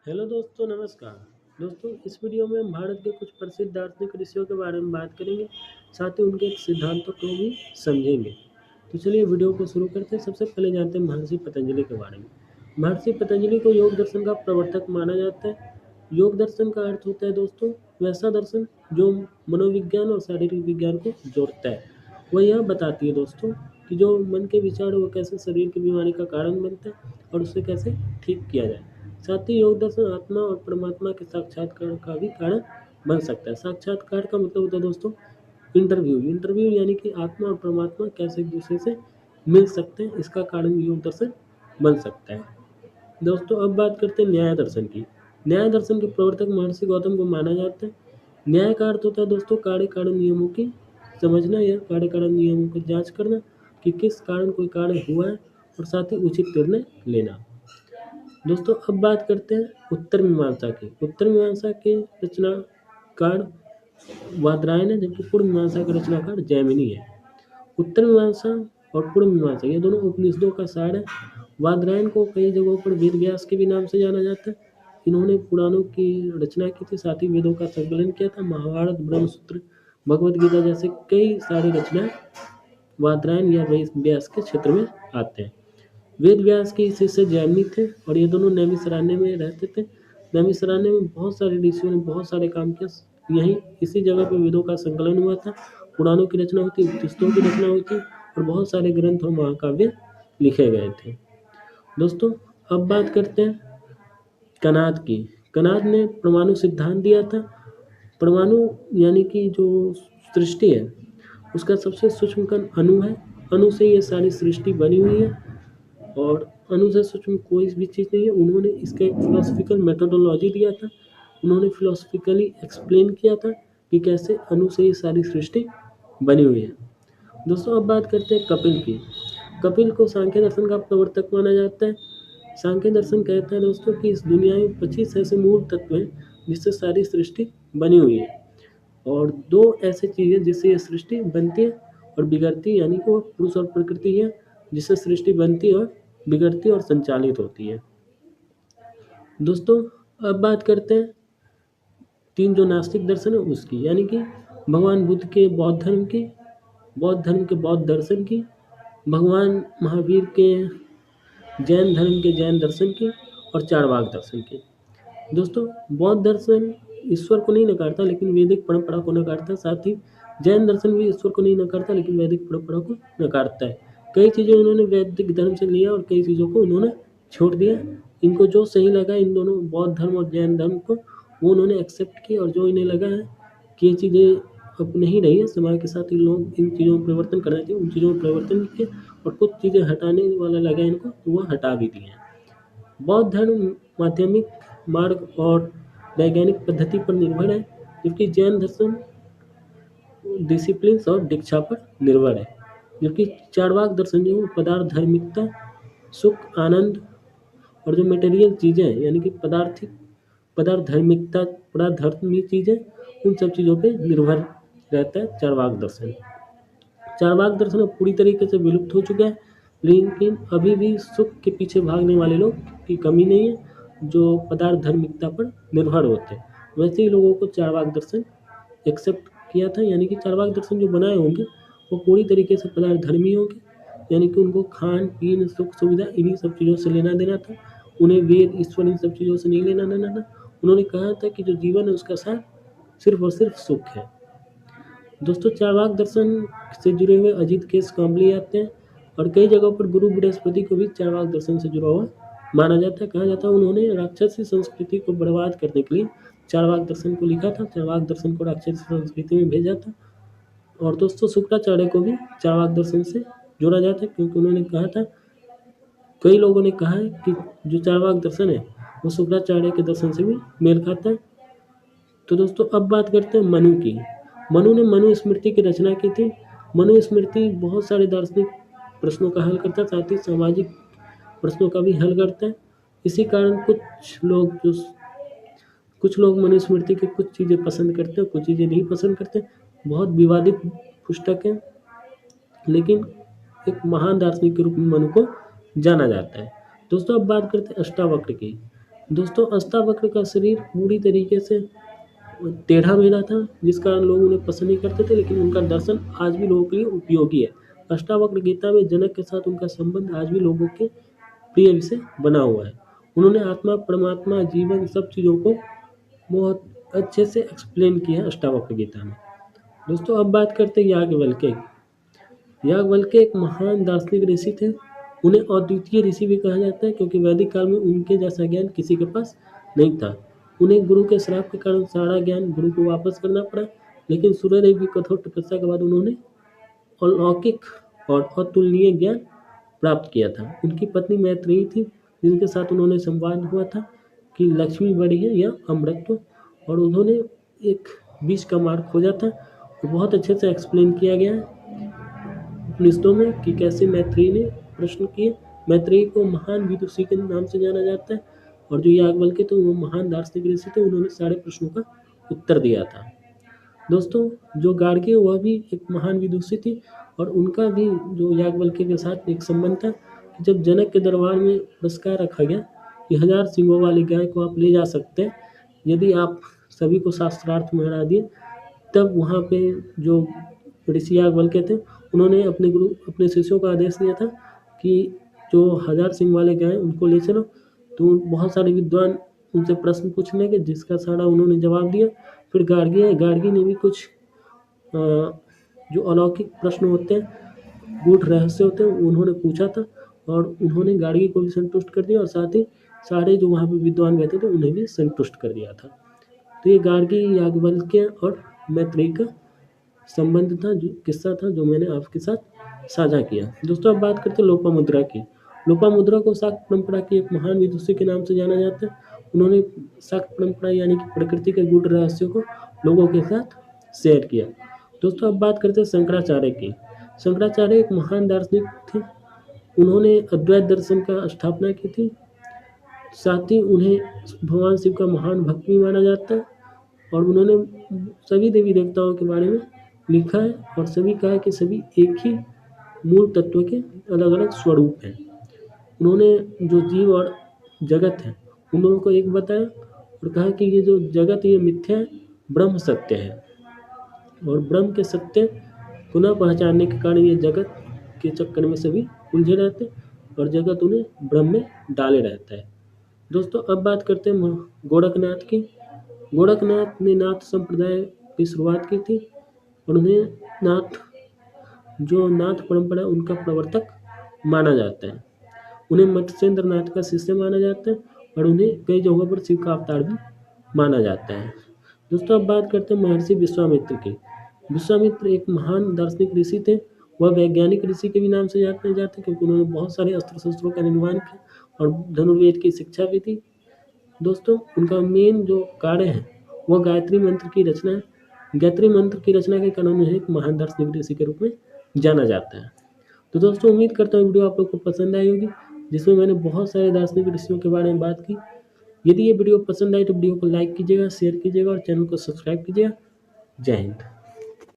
Hello दोस्तों, नमस्कार। दोस्तों, इस वीडियो में हम भारत के कुछ प्रसिद्ध दार्शनिक ऋषियों के बारे में बात करेंगे, साथ ही उनके सिद्धांतों को भी समझेंगे। तो चलिए वीडियो को शुरू करते हैं। सबसे पहले जानते हैं महर्षि पतंजलि के बारे में। महर्षि पतंजलि को योग दर्शन का प्रवर्तक माना जाता है। योग दर्शन का अर्थ होता है दोस्तों वैसा दर्शन जो मनोविज्ञान और शारीरिक विज्ञान को जोड़ता है। वह यह बताती है दोस्तों कि जो मन के विचार है वो कैसे शरीर की बीमारी का कारण बनता है और उसे कैसे ठीक किया जाए। साथ ही योग दर्शन आत्मा और परमात्मा के साक्षात्कार का भी कारण बन सकता है। साक्षात्कार का मतलब होता है दोस्तों इंटरव्यू यानी कि आत्मा और परमात्मा कैसे एक दूसरे से मिल सकते हैं, इसका कारण योग दर्शन बन सकता है। दोस्तों अब बात करते हैं न्याय दर्शन की। न्याय दर्शन के प्रवर्तक महर्षि गौतम को माना जाता है। न्याय का अर्थ होता है दोस्तों कार्य कारण नियमों की समझना या कार्य कारण नियमों की जांच करना कि किस कारण कोई कार्य हुआ है और साथ ही उचित निर्णय लेना। दोस्तों अब बात करते हैं उत्तर मीमांसा की। उत्तर मीमांसा के रचनाकार वादरायण है, जबकि पूर्व मीमांसा के रचनाकार जैमिनी है। उत्तर मीमांसा और पूर्व मीमांसा ये दोनों उपनिषदों का सार है। वादरायण को कई जगहों पर वेद व्यास के भी नाम से जाना जाता है। इन्होंने पुराणों की रचना की थी, साथ ही वेदों का संकलन किया था। महाभारत, ब्रह्मसूत्र, भगवद गीता जैसे कई सारी रचनाएं वादरायण या व्यास के क्षेत्र में आते हैं। वेद व्यास के शिष्य जैमिनी थे और ये दोनों नैमिषारण्य में रहते थे। नैमिषारण्य में बहुत सारे ऋषियों ने बहुत सारे काम किया। यहीं इसी जगह पे वेदों का संकलन हुआ था, पुराणों की रचना हुई थी, उपनिषदों की रचना हुई थी और बहुत सारे ग्रंथ और महाकाव्य लिखे गए थे। दोस्तों अब बात करते हैं कनाद की। कनाद ने परमाणु सिद्धांत दिया था। परमाणु यानी कि जो सृष्टि है उसका सबसे सूक्ष्म कण अणु है। अणु से ये सारी सृष्टि बनी हुई है और अणु से सूक्ष्म कोई भी चीज़ नहीं है। उन्होंने इसका एक फिलोसफिकल मेथोडोलॉजी दिया था। उन्होंने फिलोसफिकली एक्सप्लेन किया था कि कैसे अणु से ये सारी सृष्टि बनी हुई है। दोस्तों अब बात करते हैं कपिल की। कपिल को सांख्य दर्शन का प्रवर्तक माना जाता है। सांख्य दर्शन कहता है दोस्तों कि इस दुनिया में 25 ऐसे मूल तत्व हैं जिससे सारी सृष्टि बनी हुई है और 2 ऐसी चीज़ें जिससे ये सृष्टि बनती है और बिगड़ती है, यानी कि वो पुरुष और प्रकृति है जिससे सृष्टि बनती है और बिगड़ती और संचालित होती है। दोस्तों अब बात करते हैं 3 जो नास्तिक दर्शन है उसकी, यानी कि भगवान बुद्ध के बौद्ध धर्म की, बौद्ध धर्म के बौद्ध दर्शन की, भगवान महावीर के जैन धर्म के जैन दर्शन की और चारवाक दर्शन की। दोस्तों बौद्ध दर्शन ईश्वर को नहीं नकारता लेकिन वैदिक परंपरा को नकारता है। साथ ही जैन दर्शन भी ईश्वर को नहीं नकारता लेकिन वैदिक परंपरा को नकारता है। कई चीज़ें उन्होंने वैदिक धर्म से लिया और कई चीज़ों को उन्होंने छोड़ दिया। इनको जो सही लगा इन दोनों बौद्ध धर्म और जैन धर्म को वो उन्होंने एक्सेप्ट किया और जो इन्हें लगा है कि ये चीज़ें अब नहीं रही है समय के साथ इन लोग इन चीज़ों में परिवर्तन करना चाहिए, उन चीज़ों में परिवर्तन किए और कुछ चीज़ें हटाने वाला लगा इनको तो वो हटा भी दिए हैं। बौद्ध धर्म माध्यमिक मार्ग और वैज्ञानिक पद्धति पर निर्भर है, जबकि जैन दर्शन डिसिप्लिन और दीक्षा पर निर्भर है। जबकि चारवाक दर्शन जो है पदार्थ धार्मिकता, सुख, आनंद और जो मटेरियल चीज़ें हैं यानी कि पदार्थधर्मी चीज़ें उन सब चीज़ों पे निर्भर रहता है चारवाक दर्शन। चारवाक दर्शन अब पूरी तरीके से विलुप्त हो चुका है, लेकिन अभी भी सुख के पीछे भागने वाले लोग की कमी नहीं है जो पदार्थ धार्मिकता पर निर्भर होते हैं। वैसे ही लोगों को चारवाक दर्शन एक्सेप्ट किया था, यानी कि चारवाक दर्शन जो बनाए होंगे वो पूरी तरीके से पदार्थ धर्मी होंगे, यानी कि उनको खान पीन सुख सुविधा इन्हीं सब चीज़ों से लेना देना था। उन्हें वेद ईश्वर इन सब चीज़ों से नहीं लेना देना था। उन्होंने कहा था कि जो जीवन है उसका सार सिर्फ और सिर्फ सुख है। दोस्तों चारवाक दर्शन से जुड़े हुए अजीत केस कांबली आते हैं और कई जगहों पर गुरु बृहस्पति को भी चारवाक दर्शन से जुड़ा हुआ माना जाता है। कहा जाता है उन्होंने राक्षसी संस्कृति को बर्बाद करने के लिए चारवाक दर्शन को लिखा था, चारवाक दर्शन को राक्षसी संस्कृति में भेजा था। और दोस्तों शुक्राचार्य को भी चारवाक दर्शन से जोड़ा जाता है क्योंकि उन्होंने कहा था, कई लोगों ने कहा है कि जो चारवाक दर्शन है वो शुक्राचार्य के दर्शन से भी मेल खाता है। तो दोस्तों अब बात करते हैं मनु की। मनु ने मनुस्मृति की रचना की थी। मनुस्मृति बहुत सारे दार्शनिक प्रश्नों का हल करता है, साथ ही सामाजिक प्रश्नों का भी हल करता है। इसी कारण कुछ लोग मनुस्मृति की कुछ चीज़ें पसंद करते हैं, कुछ चीज़ें नहीं पसंद करते। बहुत विवादित पुस्तक है, लेकिन एक महान दार्शनिक के रूप में मनु को जाना जाता है। दोस्तों अब बात करते हैं अष्टावक्र की। दोस्तों अष्टावक्र का शरीर पूरी तरीके से टेढ़ा मेढ़ा था, जिस कारण लोग उन्हें पसंद नहीं करते थे, लेकिन उनका दर्शन आज भी लोगों के लिए उपयोगी है। अष्टावक्र गीता में जनक के साथ उनका संबंध आज भी लोगों के प्रिय विषय बना हुआ है। उन्होंने आत्मा, परमात्मा, जीवन सब चीज़ों को बहुत अच्छे से एक्सप्लेन किया है अष्टावक्र गीता में। दोस्तों अब बात करते हैं याज्ञवल्क्य। याज्ञवल्क्य एक महान दार्शनिक ऋषि थे। उन्हें अद्वितीय ऋषि भी कहा जाता है, क्योंकि वैदिक काल में उनके जैसा ज्ञान किसी के पास नहीं था। उन्हें गुरु के श्राप के कारण सारा ज्ञान गुरु को वापस करना पड़ा, लेकिन सूर्यदेव की कठोर तपस्या के बाद उन्होंने अलौकिक और अतुलनीय ज्ञान प्राप्त किया था। उनकी पत्नी मैत्रेयी थी, जिनके साथ उन्होंने संवाद हुआ था कि लक्ष्मी बड़ी है या अमृत, और उन्होंने एक बीज का मार्ग खोजा था। बहुत अच्छे से एक्सप्लेन किया गया है उपनिषदों में कि कैसे मैत्रेयी ने प्रश्न किए। मैत्रेयी को महान विदुषी के नाम से जाना जाता है, और जो याज्ञवल्क्य थे वो महान दार्शनिक ऋषि थे। उन्होंने सारे प्रश्नों का उत्तर दिया था। दोस्तों जो गार्गी वह भी एक महान विदुषी थी, और उनका भी जो याज्ञवल्क्य के साथ एक संबंध था। जब जनक के दरबार में पुरस्कार रखा गया कि 1000 सिंगों वाली गाय को आप ले जा सकते हैं यदि आप सभी को शास्त्रार्थ में हरा दिए, तब वहाँ पे जो ऋषि याज्ञवल्क्य थे उन्होंने अपने शिष्यों को आदेश दिया था कि जो 1000 सिंह वाले गाय उनको ले चलो। तो बहुत सारे विद्वान उनसे प्रश्न पूछने लगे, जिसका सारा उन्होंने जवाब दिया। फिर गार्गी ने भी कुछ जो अलौकिक प्रश्न होते हैं, गूढ़ रहस्य होते हैं, उन्होंने पूछा था, और उन्होंने गार्गी को भी संतुष्ट कर दिया, और साथ ही सारे जो वहाँ पे विद्वान बैठे थे उन्हें भी संतुष्ट कर दिया था। तो ये गार्गी, याज्ञवल्क्य और मैत्रेयी का संबंध था, जो किस्सा था जो मैंने आपके साथ साझा किया। दोस्तों अब बात करते हैं लोपामुद्रा की। लोपामुद्रा को शाक्त परंपरा की एक महान विदुषी के नाम से जाना जाता है। उन्होंने शाक्त परंपरा यानी कि प्रकृति के गूढ़ रहस्यों को लोगों के साथ शेयर किया। दोस्तों अब बात करते हैं शंकराचार्य की। शंकराचार्य एक महान दार्शनिक थे। उन्होंने अद्वैत दर्शन का स्थापना की थी। साथ ही उन्हें भगवान शिव का महान भक्त भी माना जाता है, और उन्होंने सभी देवी देवताओं के बारे में लिखा है, और सभी कहा है कि सभी एक ही मूल तत्व के अलग अलग स्वरूप हैं। उन्होंने जो जीव और जगत है उन दोनों को एक बताया, और कहा कि ये जो जगत ये मिथ्या है, ब्रह्म सत्य है, और ब्रह्म के सत्य को न पहचानने के कारण ये जगत के चक्कर में सभी उलझे रहते हैं, और जगत उन्हें ब्रह्म में डाले रहता है। दोस्तों अब बात करते हैं गोरखनाथ की। गोरखनाथ ने नाथ संप्रदाय की शुरुआत की थी, और उन्हें नाथ परंपरा उनका प्रवर्तक माना जाता है। उन्हें मत्स्येंद्र नाथ का शिष्य माना जाता है, और उन्हें कई जगहों पर शिव का अवतार भी माना जाता है। दोस्तों अब बात करते हैं महर्षि विश्वामित्र की। विश्वामित्र एक महान दार्शनिक ऋषि थे। वह वैज्ञानिक ऋषि के भी नाम से जाने जाते हैं, क्योंकि उन्होंने बहुत सारे अस्त्र शस्त्रों का निर्माण किया और धनुर्वेद की शिक्षा भी दी। दोस्तों उनका मेन जो कार्य है वह गायत्री मंत्र की रचना है। गायत्री मंत्र की रचना के कारण उन्हें एक महान दार्शनिक ऋषि के रूप में जाना जाता है। तो दोस्तों उम्मीद करता हूँ वीडियो आप लोग को पसंद आई होगी, जिसमें मैंने बहुत सारे दार्शनिक ऋषियों के बारे में बात की। यदि ये वीडियो पसंद आई तो वीडियो को लाइक कीजिएगा, शेयर कीजिएगा और चैनल को सब्सक्राइब कीजिएगा। जय हिंद।